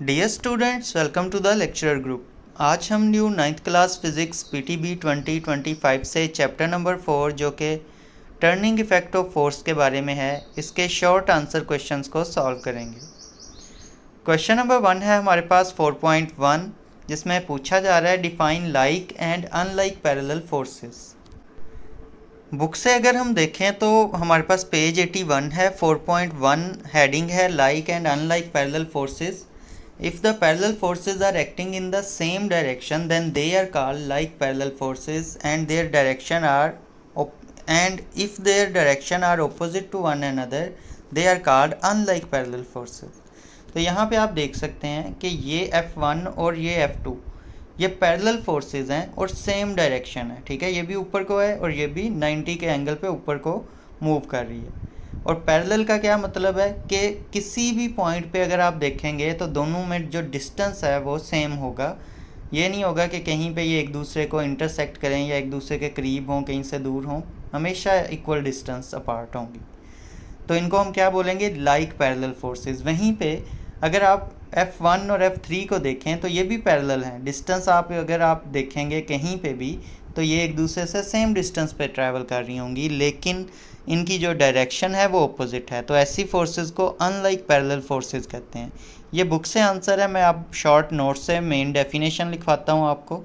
Dear students, welcome to the lecturer group. आज हम new 9th class physics PTB 2025 से chapter number 4 जो कि टर्निंग इफेक्ट ऑफ फोर्स के बारे में है, इसके शॉर्ट आंसर क्वेश्चंस को सॉल्व करेंगे। क्वेश्चन नंबर 1 है हमारे पास 4.1, जिसमें पूछा जा रहा है define like and unlike parallel forces. Book से अगर हम देखें तो हमारे पास पेज 81 है, 4.1 हेडिंग है like and unlike parallel forces. If the parallel forces are acting in the same direction, then they are called like parallel forces, and if their direction are opposite to one another, they are called unlike parallel forces. तो यहाँ पे आप देख सकते हैं कि ये F1 और ये F2 ये पैरेलल फोर्सेस हैं और सेम डायरेक्शन है। ठीक है, ये भी ऊपर को है और ये भी 90 के एंगल पे ऊपर को मूव कर रही है। और पैरेलल का क्या मतलब है कि किसी भी पॉइंट पे अगर आप देखेंगे तो दोनों में जो डिस्टेंस है वो सेम होगा। ये नहीं होगा कि कहीं पे ये एक दूसरे को इंटरसेक्ट करें या एक दूसरे के करीब हों, कहीं से दूर हों, हमेशा इक्वल डिस्टेंस अपार्ट होंगी। तो इनको हम क्या बोलेंगे, लाइक पैरेलल फोर्सेस। वहीं पे अगर आप F1 और F3 को देखें तो ये भी पैरेलल हैं। डिस्टेंस अगर आप देखेंगे कहीं पे भी तो ये एक दूसरे से सेम डिस्टेंस पे ट्रैवल कर रही होंगी, लेकिन इनकी जो डायरेक्शन है वो ऑपोजिट है। तो ऐसी फोर्सेस को अनलाइक पैरेलल फोर्सेस कहते हैं। ये बुक से आंसर है, मैं आप शॉर्ट नोट से मेन डेफिनेशन लिखवाता हूँ आपको।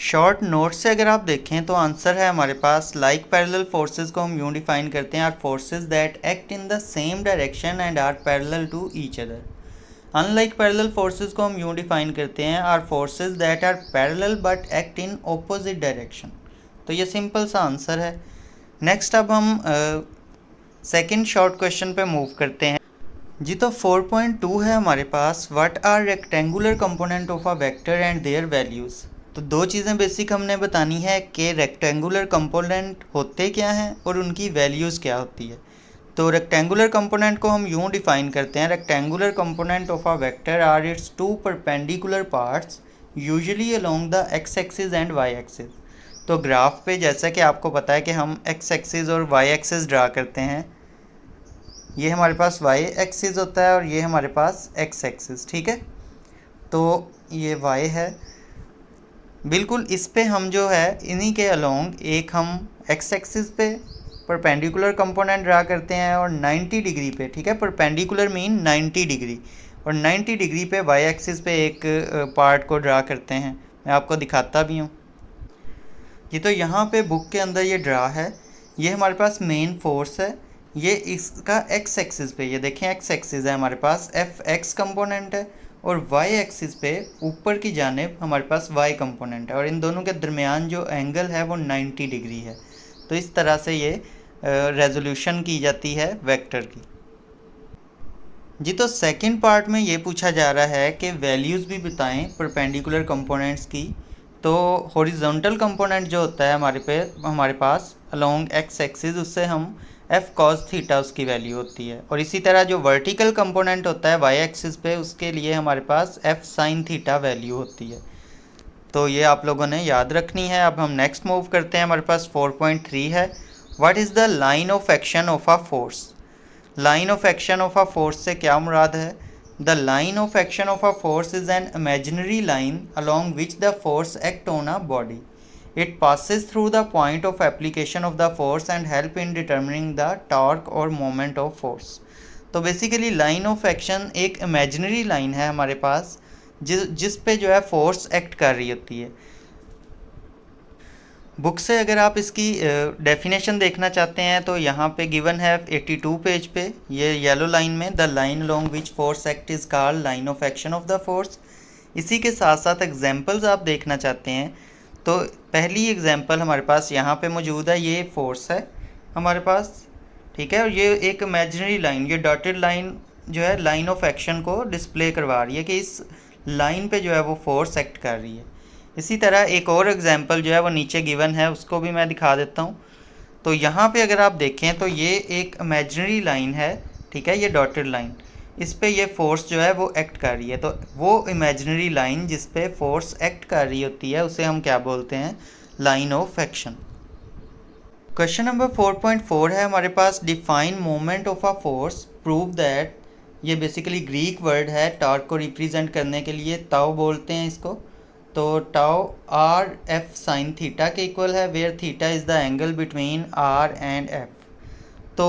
शॉर्ट नोट से अगर आप देखें तो आंसर है हमारे पास लाइक पैरेलल फोर्सेस को हम यूँ डिफाइन करते हैं, are forces that act in the same direction and are parallel to each other. Unlike parallel forces को हम यूँ डिफाइन करते हैं, are forces that are parallel but act in opposite direction. तो ये सिंपल सा आंसर है। नेक्स्ट अब हम सेकंड शॉर्ट क्वेश्चन पे मूव करते हैं जी। तो 4.2 है हमारे पास, what are rectangular component of a vector and their values. तो दो चीज़ें बेसिक हमने बतानी है कि रेक्टेंगुलर कंपोनेंट होते क्या हैं और उनकी वैल्यूज़ क्या होती है। तो रेक्टेंगुलर कंपोनेंट को हम यूँ डिफाइन करते हैं, rectangular component of a vector are its two perpendicular parts usually along the x axis and y axis. तो ग्राफ पे जैसा कि आपको पता है कि हम एक्स एक्सिस और वाई एक्सिस ड्रा करते हैं, ये हमारे पास वाई एक्सिस होता है और ये हमारे पास एक्स एक्सिस। ठीक है, तो ये वाई है, बिल्कुल इस पे हम जो है इन्हीं के अलोंग एक हम एक्स एक्सिस पे परपेंडिकुलर कंपोनेंट ड्रा करते हैं और 90 डिग्री पे, ठीक है, परपेंडिकुलर मीन 90 डिग्री, और 90 डिग्री पे वाई एक्सिस पे एक पार्ट को ड्रा करते हैं। मैं आपको दिखाता भी हूँ जी। तो यहाँ पे बुक के अंदर ये ड्रा है, ये हमारे पास मेन फोर्स है, ये इसका एक्स एक्सिस पे, ये देखें एक्स एक्सिस है हमारे पास, एफ एक्स कंपोनेंट है, और वाई एक्सिस पे ऊपर की जानिब हमारे पास वाई कंपोनेंट है, और इन दोनों के दरमियान जो एंगल है वो 90 डिग्री है। तो इस तरह से ये रेजोल्यूशन की जाती है वेक्टर की जी। तो सेकंड पार्ट में ये पूछा जा रहा है कि वैल्यूज़ भी बताएं परपेंडिकुलर कंपोनेंट्स की। तो हॉरिजॉन्टल कंपोनेंट जो होता है हमारे पास अलोंग एक्स एक्सिस, उससे हम एफ कॉस थीटा उसकी वैल्यू होती है, और इसी तरह जो वर्टिकल कंपोनेंट होता है वाई एक्सिस पे, उसके लिए हमारे पास एफ साइन थीटा वैल्यू होती है। तो ये आप लोगों ने याद रखनी है। अब हम नेक्स्ट मूव करते हैं, हमारे पास 4.3 है, what is the line of action of a force. Line of action of a force से क्या मुराद है, the line of action of a force is an imaginary line along which the force act on a body. It passes through the point of application of the force and help in determining the torque और moment of force. तो basically line of action एक imaginary line है हमारे पास, जिस पे जो है force act कर रही होती है। बुक से अगर आप इसकी डेफिनेशन देखना चाहते हैं तो यहाँ पे गिवन है 82 पेज पे, ये येलो लाइन में, the line along which force act is called line of action of the force. इसी के साथ साथ एग्जांपल्स आप देखना चाहते हैं तो पहली एग्जांपल हमारे पास यहाँ पे मौजूद है, ये फोर्स है हमारे पास, ठीक है, और ये एक इमेजिनरी लाइन, ये डॉटेड लाइन जो है लाइन ऑफ एक्शन को डिस्प्ले करवा रही है कि इस लाइन पे जो है वो फोर्स एक्ट कर रही है। इसी तरह एक और एग्जांपल जो है वो नीचे गिवन है, उसको भी मैं दिखा देता हूँ। तो यहाँ पे अगर आप देखें तो ये एक इमेजिनरी लाइन है, ठीक है, ये डॉटेड लाइन, इस पे ये फोर्स जो है वो एक्ट कर रही है। तो वो इमेजिनरी लाइन जिस पे फोर्स एक्ट कर रही होती है उसे हम क्या बोलते हैं, line of action. Question number 4.4 है हमारे पास, define moment of a force, prove that ये बेसिकली ग्रीक वर्ड है टॉर्क को रिप्रेजेंट करने के लिए, ताओ बोलते हैं इसको। तो tau R F sine theta के इक्वल है, where theta is the angle between R and F. तो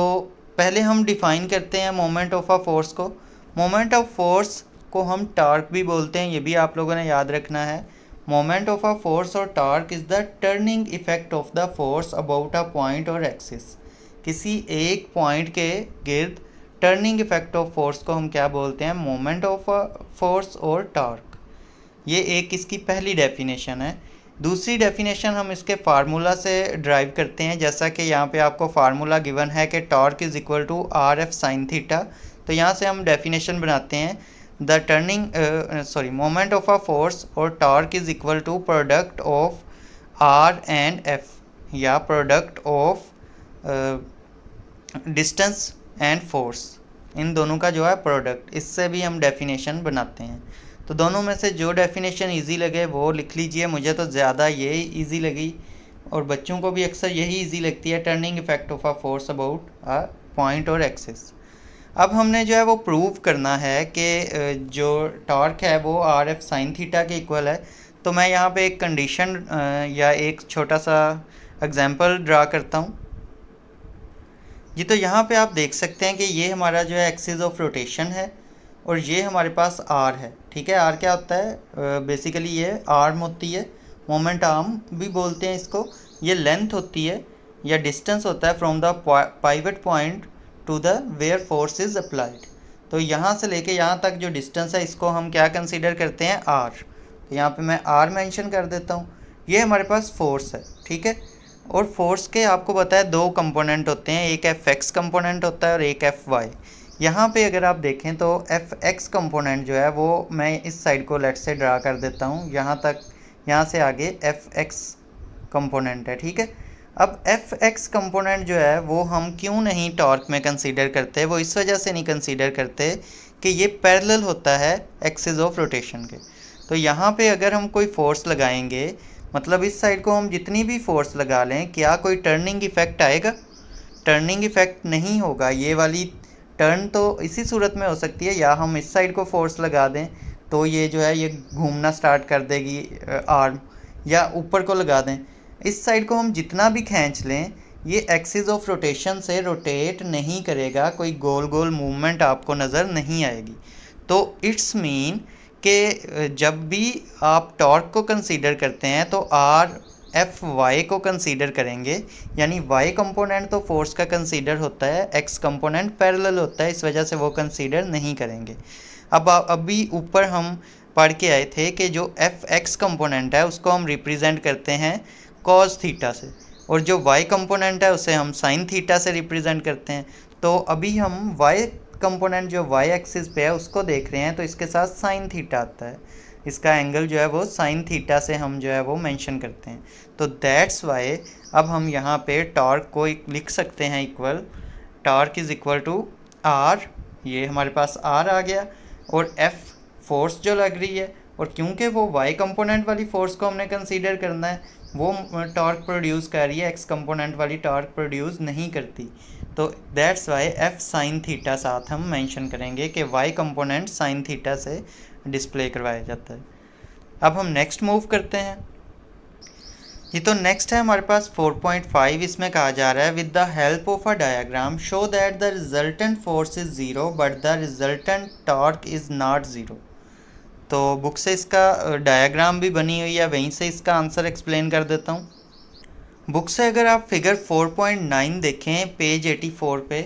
पहले हम डिफ़ाइन करते हैं मोमेंट ऑफ अ फोर्स को। मोमेंट ऑफ फोर्स को हम टॉर्क भी बोलते हैं, ये भी आप लोगों ने याद रखना है। मोमेंट ऑफ अ फोर्स और torque is the turning effect of the force about a point और एक्सिस। किसी एक पॉइंट के गिर्द टर्निंग इफेक्ट ऑफ फोर्स को हम क्या बोलते हैं? मोमेंट ऑफ अ फोर्स और टॉर्क। ये एक इसकी पहली डेफिनेशन है। दूसरी डेफिनेशन हम इसके फार्मूला से ड्राइव करते हैं, जैसा कि यहाँ पे आपको फार्मूला गिवन है कि torque is equal to R F sine theta. तो यहाँ से हम डेफिनेशन बनाते हैं, the turning moment of a force और torque is equal to product of R and F, या product of distance and force, इन दोनों का जो है प्रोडक्ट। इससे भी हम डेफिनेशन बनाते हैं। तो दोनों में से जो डेफिनेशन इजी लगे वो लिख लीजिए। मुझे तो ज़्यादा ये इजी लगी, और बच्चों को भी अक्सर यही इजी लगती है, turning effect of a force about a point और एक्सिस। अब हमने जो है वो प्रूव करना है कि जो टॉर्क है वो आर एफ साइन थीटा के इक्वल है। तो मैं यहाँ पे एक कंडीशन या एक छोटा सा एग्जांपल ड्रा करता हूँ जी। तो यहाँ पे आप देख सकते हैं कि ये हमारा जो है एक्सिस ऑफ रोटेशन है, और ये हमारे पास आर है। ठीक है, आर क्या होता है? बेसिकली ये आर्म होती है, मोमेंट आर्म भी बोलते हैं इसको। ये लेंथ होती है या डिस्टेंस होता है from the pivot point to the where force is applied. तो यहाँ से लेके यहाँ तक जो डिस्टेंस है इसको हम क्या कंसीडर करते हैं? आर। तो यहाँ पे मैं आर मेंशन कर देता हूँ। ये हमारे पास फोर्स है, ठीक है। और फोर्स के आपको पता है दो कंपोनेंट होते हैं, एक एफ एक्स कंपोनेंट होता है और एक एफ वाई। यहाँ पे अगर आप देखें तो एफ एक्स कंपोनेंट जो है वो मैं इस साइड को लेट से ड्रा कर देता हूँ, यहाँ तक, यहाँ से आगे एफ एक्स कंपोनेंट है, ठीक है। अब एफ एक्स कंपोनेंट जो है वो हम क्यों नहीं टॉर्क में कंसीडर करते? वो इस वजह से नहीं कंसीडर करते कि ये पैरेलल होता है एक्सिस ऑफ रोटेशन के। तो यहाँ पे अगर हम कोई फोर्स लगाएंगे, मतलब इस साइड को हम जितनी भी फोर्स लगा लें, क्या कोई टर्निंग इफेक्ट आएगा? टर्निंग इफेक्ट नहीं होगा। ये वाली टर्न तो इसी सूरत में हो सकती है, या हम इस साइड को फोर्स लगा दें तो ये जो है ये घूमना स्टार्ट कर देगी आर्म, या ऊपर को लगा दें, इस साइड को हम जितना भी खींच लें ये एक्सिस ऑफ रोटेशन से रोटेट नहीं करेगा, कोई गोल गोल मूवमेंट आपको नज़र नहीं आएगी। तो इट्स मीन कि जब भी आप टॉर्क को कंसीडर करते हैं तो आर एफ वाई को कंसीडर करेंगे, यानी वाई कंपोनेंट तो फोर्स का कंसीडर होता है, एक्स कंपोनेंट पैरेलल होता है, इस वजह से वो कंसीडर नहीं करेंगे। अब अभी ऊपर हम पढ़ के आए थे कि जो एफ एक्स कंपोनेंट है उसको हम रिप्रेजेंट करते हैं कॉस थीटा से, और जो वाई कंपोनेंट है उसे हम साइन थीटा से रिप्रेजेंट करते हैं। तो अभी हम वाई कंपोनेंट जो वाई एक्सिस पे है उसको देख रहे हैं, तो इसके साथ साइन थीटा आता है, इसका एंगल जो है वो साइन थीटा से हम जो है वो मेंशन करते हैं। तो दैट्स वाई अब हम यहाँ पे टॉर्क को लिख सकते हैं equal, torque is equal to R, ये हमारे पास आर आ गया, और एफ फोर्स जो लग रही है, और क्योंकि वो वाई कंपोनेंट वाली फोर्स को हमने कंसीडर करना है, वो टॉर्क प्रोड्यूस कर रही है, एक्स कंपोनेंट वाली टॉर्क प्रोड्यूस नहीं करती। तो that's why F sine theta साथ हम मेंशन करेंगे कि वाई कंपोनेंट साइन थीटा से डिस्प्ले करवाया जाता है। अब हम नेक्स्ट मूव करते हैं। ये तो नेक्स्ट है हमारे पास 4.5, इसमें कहा जा रहा है with the help of a diagram show that the resultant force is zero but the resultant torque is not zero. तो बुक से इसका डायग्राम भी बनी हुई है, वहीं से इसका आंसर एक्सप्लेन कर देता हूँ। बुक से अगर आप फिगर 4.9 देखें पेज 84 पे,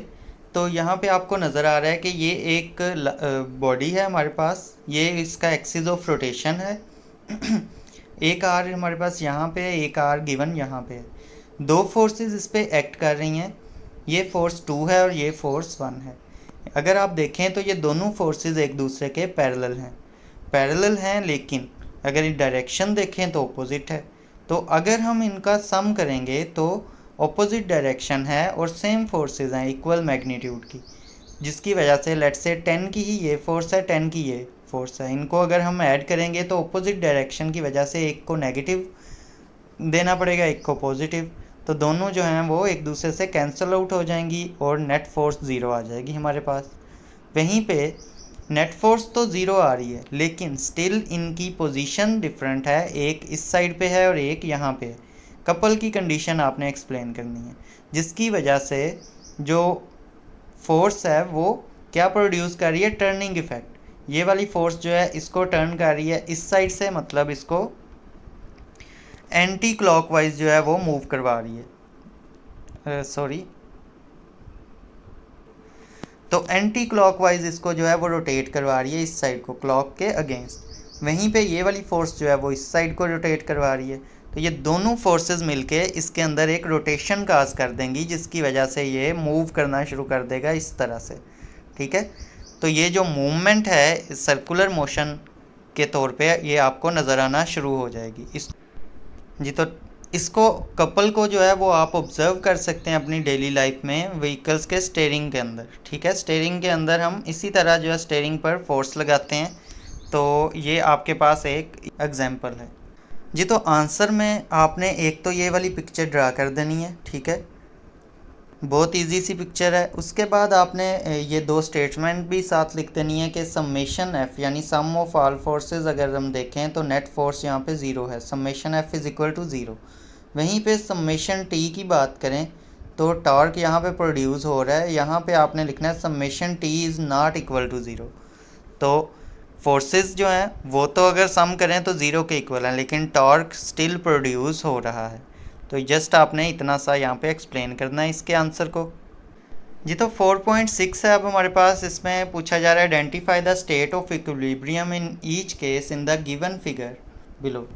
तो यहाँ पे आपको नज़र आ रहा है कि ये एक बॉडी है हमारे पास, ये इसका एक्सिस ऑफ रोटेशन है। एक आर हमारे पास यहाँ पे है, एक आर गिवन यहाँ पे है। दो फोर्सेस इस पे एक्ट कर रही हैं, ये फोर्स 2 है और ये फोर्स 1 है। अगर आप देखें तो ये दोनों फोर्सेस एक दूसरे के पैरेलल हैं, लेकिन अगर इन डायरेक्शन देखें तो ऑपोजिट है। तो अगर हम इनका सम करेंगे तो ऑपोजिट डायरेक्शन है और सेम फोर्सेस हैं इक्वल मैग्नीट्यूड की, जिसकी वजह से लेट्स से 10 की ही ये फोर्स है, 10 की ये फोर्स है, इनको अगर हम ऐड करेंगे तो ऑपोजिट डायरेक्शन की वजह से एक को नेगेटिव देना पड़ेगा, एक को पॉजिटिव। तो दोनों जो हैं वो एक दूसरे से कैंसिल आउट हो जाएंगी और नेट फोर्स ज़ीरो आ जाएगी हमारे पास। वहीं पे नेट फोर्स तो ज़ीरो आ रही है, लेकिन स्टिल इनकी पोजीशन डिफरेंट है, एक इस साइड पे है और एक यहाँ पे है। कपल की कंडीशन आपने एक्सप्लेन करनी है, जिसकी वजह से जो फोर्स है वो क्या प्रोड्यूस कर रही है, टर्निंग इफेक्ट। ये वाली फोर्स जो है इसको टर्न कर रही है इस साइड से, मतलब इसको एंटी क्लॉकवाइज जो है वो मूव करवा रही है, तो एंटी क्लॉकवाइज इसको जो है वो रोटेट करवा रही है इस साइड को, क्लॉक के अगेंस्ट। वहीं पे ये वाली फोर्स जो है वो इस साइड को रोटेट करवा रही है। तो ये दोनों फोर्सेस मिलके इसके अंदर एक रोटेशन काज कर देंगी, जिसकी वजह से ये मूव करना शुरू कर देगा इस तरह से। ठीक है, तो ये जो मूवमेंट है सर्कुलर मोशन के तौर पे ये आपको नज़र आना शुरू हो जाएगी इस जी। तो इसको कपल को जो है वो आप ऑब्ज़र्व कर सकते हैं अपनी डेली लाइफ में व्हीकल्स के स्टीयरिंग के अंदर। ठीक है, स्टीयरिंग के अंदर हम इसी तरह जो है स्टीयरिंग पर फोर्स लगाते हैं। तो ये आपके पास एक एग्जांपल है जी। तो आंसर में आपने एक तो ये वाली पिक्चर ड्रा कर देनी है। ठीक है, बहुत इजी सी पिक्चर है। उसके बाद आपने ये दो स्टेटमेंट भी साथ लिख देनी है कि समेशन एफ यानी सम ऑफ ऑल फोर्सेस अगर हम देखें तो नेट फोर्स यहाँ पे ज़ीरो है, summation F is equal to zero. वहीं पे समेशन टी की बात करें तो टॉर्क यहाँ पे प्रोड्यूस हो रहा है, यहाँ पे आपने लिखना है summation T is not equal to zero. तो फोर्सेस जो हैं वो तो अगर सम करें तो ज़ीरो के इक्वल हैं, लेकिन टॉर्क स्टिल प्रोड्यूस हो रहा है। तो जस्ट आपने इतना सा यहाँ पे एक्सप्लेन करना है इसके आंसर को जी। तो 4.6 है अब हमारे पास। इसमें पूछा जा रहा है identify the state of equilibrium in each case in the given figure below.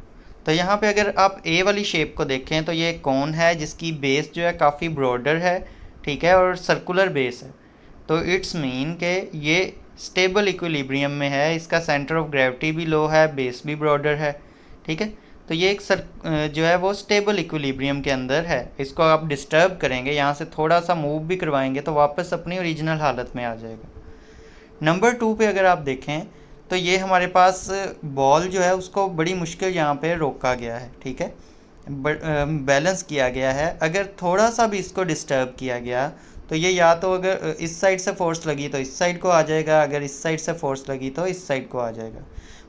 तो यहाँ पे अगर आप ए वाली शेप को देखें तो ये कोन है जिसकी बेस जो है काफ़ी ब्रॉडर है। ठीक है, और सर्कुलर बेस है। तो इट्स मीन के ये स्टेबल इक्विलिब्रियम में है, इसका सेंटर ऑफ ग्रेविटी भी लो है, बेस भी ब्रॉडर है। ठीक है, तो ये एक जो है वो स्टेबल इक्विलिब्रियम के अंदर है। इसको आप डिस्टर्ब करेंगे, यहाँ से थोड़ा सा मूव भी करवाएंगे तो वापस अपनी ओरिजिनल हालत में आ जाएगा। नंबर 2 पे अगर आप देखें तो ये हमारे पास बॉल जो है उसको बड़ी मुश्किल यहाँ पे रोका गया है। ठीक है, बैलेंस किया गया है। अगर थोड़ा सा भी इसको डिस्टर्ब किया गया तो ये या तो अगर इस साइड से फोर्स लगी तो इस साइड को आ जाएगा, अगर इस साइड से फोर्स लगी तो इस साइड को आ जाएगा।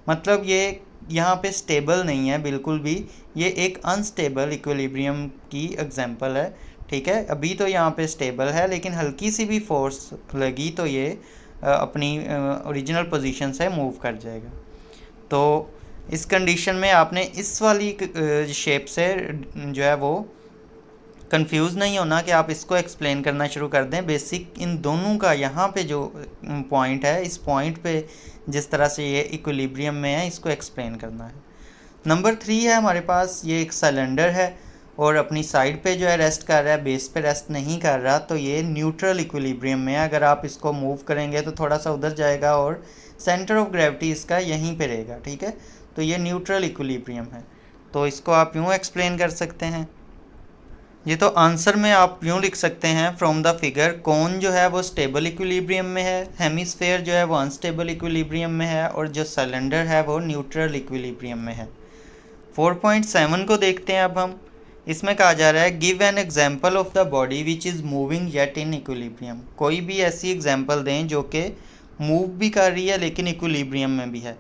मतलब ये यहाँ पे स्टेबल नहीं है बिल्कुल भी, ये एक अनस्टेबल इक्विलिब्रियम की एग्जांपल है। ठीक है, अभी तो यहाँ पे स्टेबल है, लेकिन हल्की सी भी फोर्स लगी तो ये अपनी ओरिजिनल पोजीशन से मूव कर जाएगा। तो इस कंडीशन में आपने इस वाली शेप से जो है वो कंफ्यूज नहीं होना कि आप इसको एक्सप्लेन करना शुरू कर दें। बेसिक इन दोनों का यहाँ पे जो पॉइंट है, इस पॉइंट पे जिस तरह से ये इक्विलिब्रियम में है इसको एक्सप्लेन करना है। नंबर 3 है हमारे पास, ये एक सिलेंडर है और अपनी साइड पे जो है रेस्ट कर रहा है, बेस पे रेस्ट नहीं कर रहा। तो ये न्यूट्रल इक्विलिब्रियम में है। अगर आप इसको मूव करेंगे तो थोड़ा सा उधर जाएगा और सेंटर ऑफ ग्रेविटी इसका यहीं पे रहेगा। ठीक है, तो ये न्यूट्रल इक्विलिब्रियम है। तो इसको आप यूँ एक्सप्लेन कर सकते हैं ये। तो आंसर में आप यूँ लिख सकते हैं फ्रॉम द फिगर, कोन जो है वो स्टेबल इक्विलिब्रियम में है, हेमिस्फेयर जो है वो अनस्टेबल इक्विलिब्रियम में है और जो सिलेंडर है वो न्यूट्रल इक्विलिब्रियम में है। 4.7 को देखते हैं अब हम। इसमें कहा जा रहा है give an example of the body which is moving yet in equilibrium. कोई भी ऐसी एग्जांपल दें जो कि मूव भी कर रही है लेकिन इक्विलिब्रियम में भी है।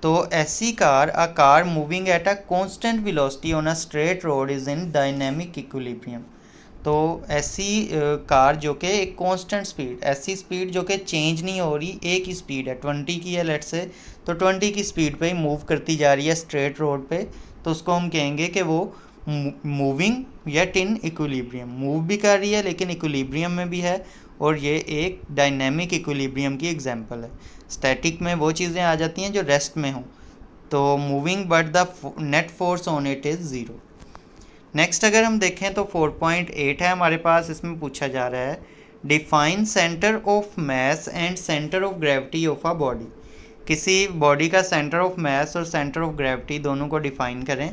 तो ऐसी car moving at a constant velocity on a straight road is in dynamic equilibrium. तो ऐसी कार जो कि एक कांस्टेंट स्पीड, ऐसी स्पीड जो कि चेंज नहीं हो रही, एक ही स्पीड है, 20 की है लेट से, तो 20 की स्पीड पे ही मूव करती जा रही है स्ट्रेट रोड पे, तो उसको हम कहेंगे कि वो moving yet in equilibrium, move भी कर रही है लेकिन इक्विलिब्रियम में भी है। और ये एक डायनेमिक इक्विलिब्रियम की एग्जांपल है। स्टैटिक में वो चीज़ें आ जाती हैं जो रेस्ट में हों। तो moving but the net force on it is zero. Next अगर हम देखें तो 4.8 है हमारे पास। इसमें पूछा जा रहा है define centre of mass and centre of gravity of a body. किसी बॉडी का सेंटर ऑफ मास और सेंटर ऑफ ग्रेविटी दोनों को डिफाइन करें।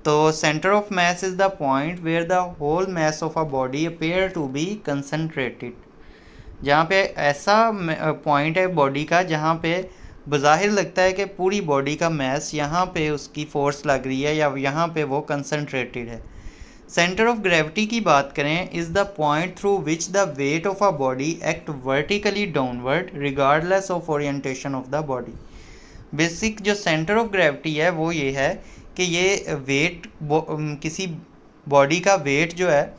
तो centre of mass is the point where the whole mass of a body appear to be concentrated. जहाँ पे ऐसा पॉइंट है बॉडी का जहाँ पे बज़ाहिर लगता है कि पूरी बॉडी का मास यहाँ पे उसकी फ़ोर्स लग रही है या यहाँ पे वो कंसनट्रेटेड है। सेंटर ऑफ ग्रेविटी की बात करें is the point through which the weight of a body act vertically downward regardless of orientation of the body. Basic जो सेंटर ऑफ ग्रेविटी है वो ये है कि ये वेट किसी बॉडी का वेट जो है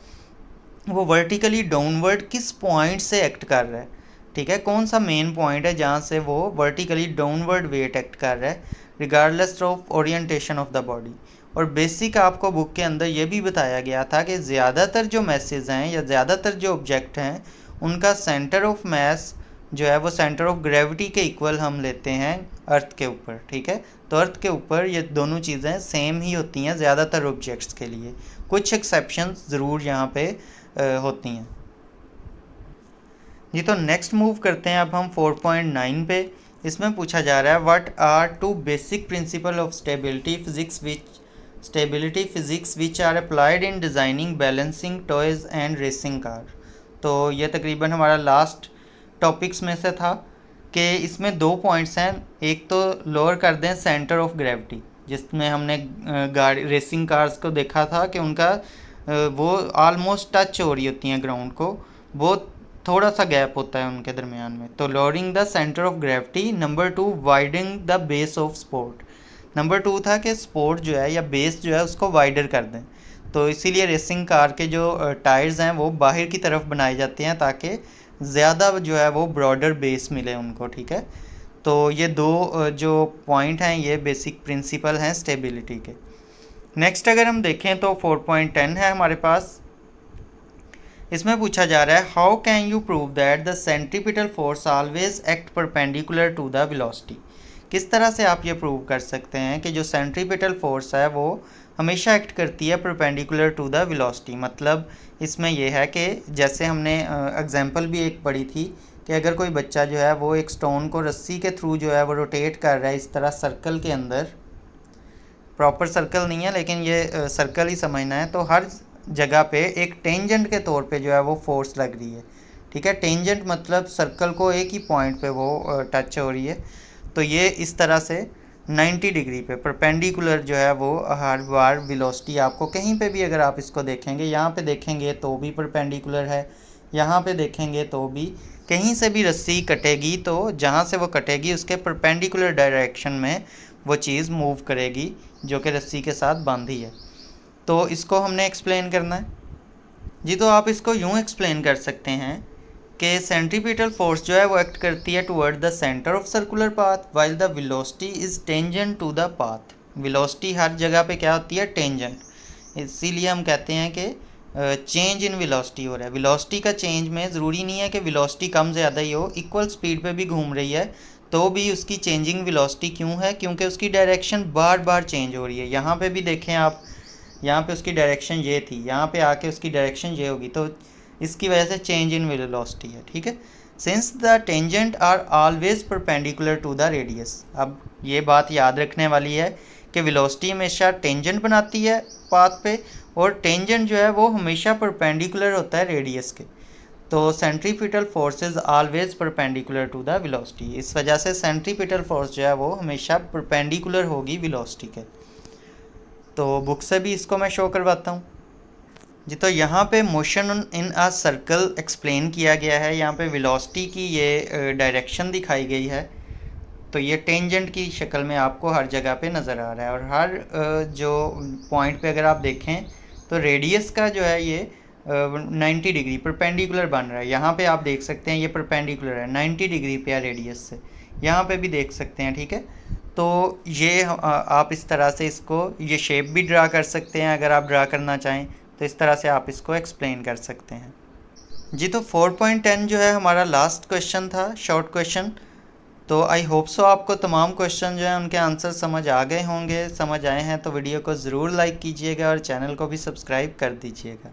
वो वर्टिकली डाउनवर्ड किस पॉइंट से एक्ट कर रहा है, ठीक है, कौन सा मेन पॉइंट है जहाँ से वो वर्टिकली डाउनवर्ड वेट एक्ट कर रहा है regardless of orientation of the body. और बेसिक आपको बुक के अंदर ये भी बताया गया था कि ज़्यादातर जो मैसेज हैं या ज़्यादातर जो ऑब्जेक्ट हैं उनका सेंटर ऑफ मास जो है वो सेंटर ऑफ ग्रेविटी के इक्वल हम लेते हैं अर्थ के ऊपर, ठीक है। तो अर्थ के ऊपर ये दोनों चीज़ें सेम ही होती हैं ज़्यादातर ऑब्जेक्ट्स के लिए, कुछ एक्सेप्शंस ज़रूर यहाँ पे होती हैं जी। तो नेक्स्ट मूव करते हैं अब हम 4.9 पे। इसमें पूछा जा रहा है what are two basic principle of stability physics which are applied in designing balancing toys and racing car. तो ये तकरीबन हमारा लास्ट टॉपिक्स में से था कि इसमें 2 पॉइंट्स हैं। एक तो लोअर कर दें सेंटर ऑफ ग्रेविटी, जिसमें हमने गाड़ी रेसिंग कार्स को देखा था कि उनका वो ऑलमोस्ट टच हो रही होती हैं ग्राउंड को, वो थोड़ा सा गैप होता है उनके दरमियान में। तो lowering the centre of gravity. Number 2 widening the base of sport. Number 2 था कि स्पोर्ट जो है या बेस जो है उसको वाइडर कर दें। तो इसीलिए रेसिंग कार के जो टायर्स हैं वो बाहर की तरफ बनाए जाते हैं ताकि ज़्यादा जो है वो ब्रॉडर बेस मिले उनको, ठीक है। तो ये 2 जो पॉइंट हैं ये बेसिक प्रिंसिपल हैं स्टेबिलिटी के। नेक्स्ट अगर हम देखें तो 4.10 है हमारे पास। इसमें पूछा जा रहा है how can you prove that the centripetal force always act perpendicular to the velocity. किस तरह से आप ये प्रूव कर सकते हैं कि जो सेंट्रीपिटल फोर्स है वो हमेशा एक्ट करती है परपेंडिकुलर टू द वेलोसिटी। मतलब इसमें यह है कि जैसे हमने एग्जांपल भी एक पढ़ी थी कि अगर कोई बच्चा जो है वो एक स्टोन को रस्सी के थ्रू जो है वो रोटेट कर रहा है इस तरह सर्कल के अंदर, प्रॉपर सर्कल नहीं है लेकिन ये सर्कल ही समझना है, तो हर जगह पे एक टेंजेंट के तौर पे जो है वो फोर्स लग रही है, ठीक है। टेंजेंट मतलब सर्कल को एक ही पॉइंट पे वो टच हो रही है। तो ये इस तरह से 90 डिग्री पे परपेंडिकुलर जो है वो हर बार वेलोसिटी आपको कहीं पे भी अगर आप इसको देखेंगे, यहाँ पे देखेंगे तो भी परपेंडिकुलर है, यहाँ पे देखेंगे तो भी, कहीं से भी रस्सी कटेगी तो जहाँ से वो कटेगी उसके परपेंडिकुलर डायरेक्शन में वो चीज़ मूव करेगी जो कि रस्सी के साथ बांधी है। तो इसको हमने एक्सप्लेन करना है जी। तो आप इसको यूँ एक्सप्लेन कर सकते हैं कि सेंट्रीपिटल फोर्स जो है वो एक्ट करती है toward the centre of circular path while the velocity is tangent to the path. Velocity हर जगह पे क्या होती है, टेंजेंट। इसीलिए हम कहते हैं कि चेंज इन वेलोसिटी हो रहा है। वेलोसिटी का चेंज में ज़रूरी नहीं है कि वेलोसिटी कम ज़्यादा ही हो, इक्वल स्पीड पे भी घूम रही है तो भी उसकी चेंजिंग वेलोसिटी क्यों है, क्योंकि उसकी डायरेक्शन बार बार चेंज हो रही है। यहाँ पे भी देखें आप, यहाँ पे उसकी डायरेक्शन ये थी, यहाँ पे आके उसकी डायरेक्शन ये होगी, तो इसकी वजह से चेंज इन वेलोसिटी है, ठीक है। Since the tangent are always perpendicular to the radius. अब ये बात याद रखने वाली है कि वेलोसिटी हमेशा टेंजेंट बनाती है पाथ पे और टेंजेंट जो है वो हमेशा परपेंडिकुलर होता है रेडियस के। तो centripetal force is always perpendicular to the velocity. इस वजह से सेंट्रीपिटल फोर्स जो है वो हमेशा परपेंडिकुलर होगी वेलोसिटी के। तो बुक से भी इसको मैं शो करवाता हूँ जी। तो यहाँ पे motion in a circle explain किया गया है, यहाँ पे वेलोसिटी की ये डायरेक्शन दिखाई गई है। तो ये टेंजेंट की शक्ल में आपको हर जगह पे नज़र आ रहा है और हर जो पॉइंट पे अगर आप देखें तो रेडियस का जो है ये 90 डिग्री परपेंडिकुलर बन रहा है। यहाँ पे आप देख सकते हैं ये परपेंडिकुलर है 90 डिग्री पे है रेडियस से, यहाँ पे भी देख सकते हैं, ठीक है। तो ये आप इस तरह से इसको ये शेप भी ड्रा कर सकते हैं, अगर आप ड्रा करना चाहें तो इस तरह से आप इसको एक्सप्लेन कर सकते हैं जी। तो 4.10 जो है हमारा लास्ट क्वेश्चन था, शॉर्ट क्वेश्चन। तो आई होप सो आपको तमाम क्वेश्चन जो हैं उनके आंसर समझ आ गए होंगे। समझ आए हैं तो वीडियो को ज़रूर लाइक कीजिएगा और चैनल को भी सब्सक्राइब कर दीजिएगा।